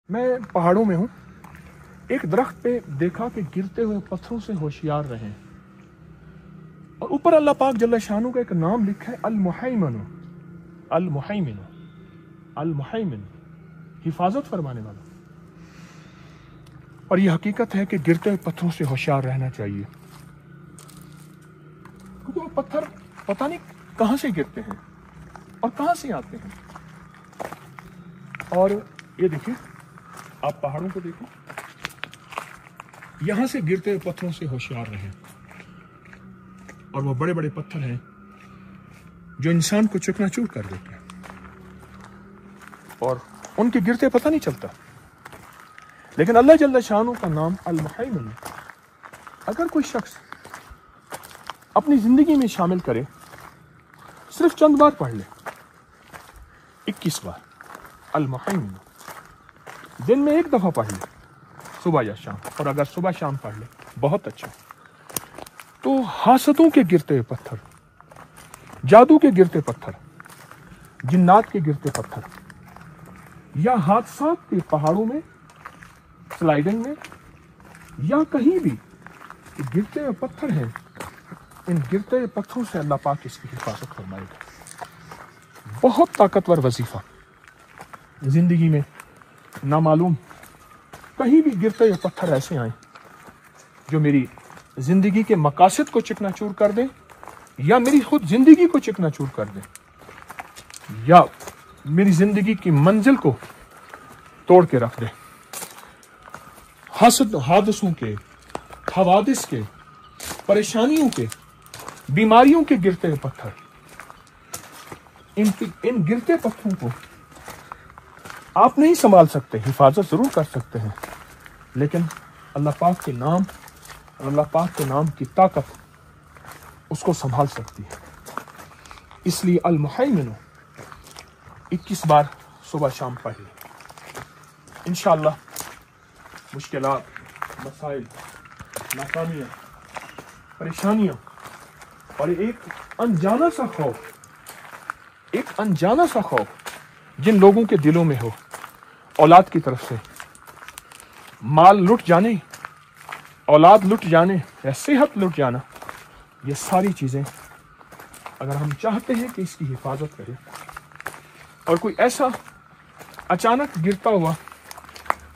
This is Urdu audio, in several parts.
میں پہاڑوں میں ہوں، ایک درخت پہ دیکھا کہ گرتے ہوئے پتھروں سے ہوشیار رہیں، اور اوپر اللہ پاک جل شانہ کا ایک نام لکھا ہے المحیمن، المحیمن، المحیمن، حفاظت فرمانے والا۔ اور یہ حقیقت ہے کہ گرتے ہوئے پتھروں سے ہوشیار رہنا چاہیے، کیونکہ وہ پتھر پتہ نہیں کہاں سے گرتے ہیں اور کہاں سے آتے ہیں۔ اور یہ دیکھیں، آپ پہاڑوں کو دیکھیں، یہاں سے گرتے ہوئے پتھروں سے ہوشیار رہیں، اور وہ بڑے بڑے پتھر ہیں جو انسان کو چکنا چور کر دیتے ہیں، اور ان کے گرتے پتہ نہیں چلتا۔ لیکن اللہ جل شانہ کا نام المحیمن اگر کوئی شخص اپنی زندگی میں شامل کرے، صرف چند بار پڑھ لے، 21 بار المحیمن، دن میں ایک دفعہ پڑھ لے، صبح یا شام، اور اگر صبح شام پڑھ لے بہت اچھا، تو حاسدوں کے گرتے ہوئے پتھر، جادو کے گرتے پتھر، جنات کے گرتے پتھر، یا حادثات کے پہاڑوں میں سلائڈنگ میں یا کہیں بھی گرتے ہوئے پتھر ہیں، ان گرتے ہوئے پتھروں سے اللہ پاک اس کی حفاظت فرمائے گا۔ بہت طاقتور وظیفہ، زندگی میں نامعلوم کہیں بھی گرتے ہوئے پتھر ایسے آئیں جو میری زندگی کے مقاصد کو چکنا چور کر دیں، یا میری خود زندگی کو چکنا چور کر دیں، یا میری زندگی کی منزل کو توڑ کے رکھ دیں۔ حادثوں کے، حوادث کے، پریشانیوں کے، بیماریوں کے گرتے ہوئے پتھر، ان گرتے پتھروں کو آپ نہیں سنبھال سکتے، حفاظت ضرور کر سکتے ہیں، لیکن اللہ پاک کے نام اور اللہ پاک کے نام کی طاقت اس کو سنبھال سکتی ہے۔ اس لیے المحیمن 21 بار صبح شام پڑھ لیں، انشاءاللہ مشکلات، مسائل، ناکامیاں، پریشانیاں، اور ایک انجانا سا خوف جن لوگوں کے دلوں میں ہو، اولاد کی طرف سے، مال لٹ جانے، اولاد لٹ جانے یا صحت لٹ جانا، یہ ساری چیزیں اگر ہم چاہتے ہیں کہ اس کی حفاظت کریں، اور کوئی ایسا اچانک گرتا ہوا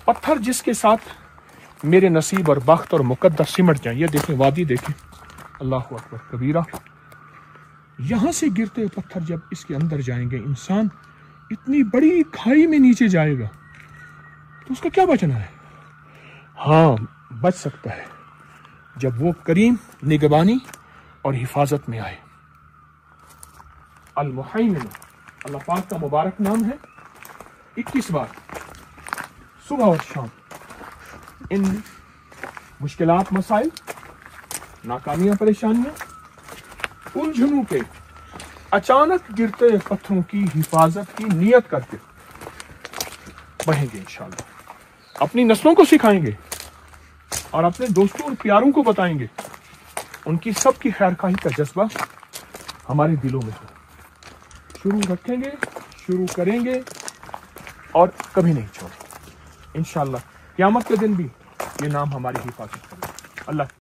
پتھر جس کے ساتھ میرے نصیب اور بخت اور مقدر سمٹ جائیں، یہ دیکھیں، وادی دیکھیں، اللہ اکبر کبیرہ، یہاں سے گرتے ہوئے پتھر جب اس کے اندر جائیں گے، انسان اتنی بڑی کھائی میں نیچے جائے گا تو اس کا کیا بچنا ہے؟ ہاں، بچ سکتا ہے جب وہ کریم نگہبانی اور حفاظت میں آئے۔ المحیمن اللہ پاک کا مبارک نام ہے، 21 بار صبح اور شام ان مشکلات، مسائل، ناکامیاں، پریشانیاں، الجھنوں کے، اچانک گرتے پتھروں کی حفاظت کی نیت کر کے بڑھیں گے انشاءاللہ، اپنی نسلوں کو سکھائیں گے اور اپنے دوستوں اور پیاروں کو بتائیں گے، ان کی سب کی خیر خواہی کا جذبہ ہمارے دلوں میں ہو، شروع رکھیں گے، شروع کریں گے اور کبھی نہیں چھوڑیں، انشاءاللہ قیامت کے دن بھی یہ نام ہماری حفاظت کرے۔ اللہ